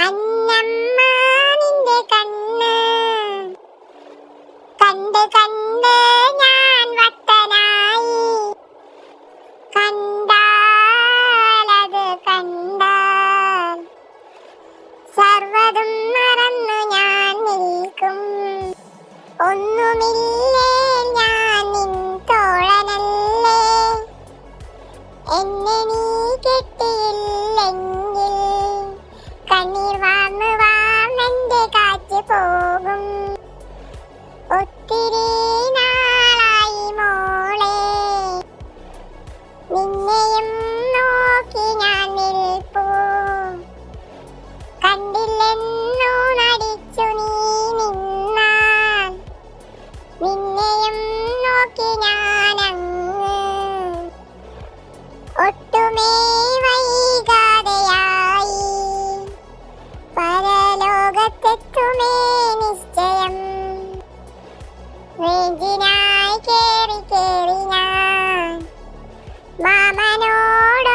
അന്നമ്മ നിന്റെ കണ്ണ് കണ്ട് കണ്ട് ഞാൻ വട്ടനായി. കണ്ടാലത് കണ്ടാൽ സർവ്വതും മറന്നു ഞാൻ നിൽക്കും. ഒന്നുമില്ലേ ഞാൻ നിൻ തോഴനല്ലേ, എന്നെ നീ കെട്ടിയില്ലെങ്കിൽ കണ്ണീർ വാർന്നു വാർന്നെന്റെ കാറ്റ് പോകും. ഒത്തിരി നാളായി മോളെ നിന്നെയും നോക്കി ഞാൻ നിൽപ്പൂ. കണ്ടില്ലെന്നു നടിച്ചു നീ നിന്നാൽ നിന്നെയും നോക്കി ഞാനങ്ങ് ഒട്ടുമേ വൈകാതെയായി പരലോകത്തെത്തുമേ നിശ്ചയം. റേഞ്ചിനായി കേറി കേറി ഞാൻ മാമനോടൊപ്പമായി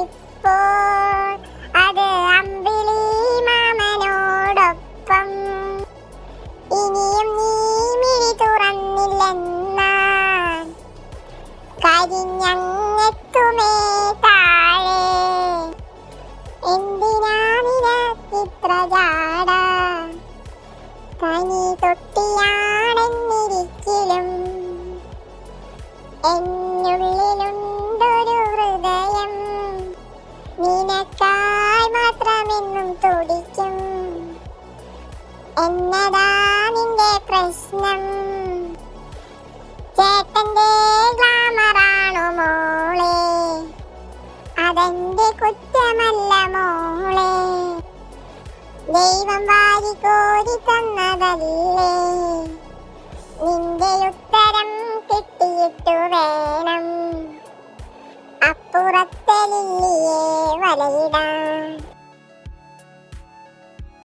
ഇപ്പോൾ. അത് അമ്പിളി മാമനോടൊപ്പം. ഇനിയും നീ മിഴി തുറന്നില്ലെന്നാൽ കരിഞ്ഞെത്തുമേ താഴെ. എന്തിനാ നിനക്കിത്ര ജാട, തനി തൊട്ടിയാണെന്നിരിക്കലും. എന്നുള്ളിലുണ്ടൊരു ഹൃദയം നിനക്കായി മാത്രമെന്നും തുടിക്കും. എന്നതാ നിന്റെ പ്രശ്നം? ചേട്ടന്റെ ഗ്ലാമറാണോ മോളെ? അതെന്റെ കുറ്റമല്ല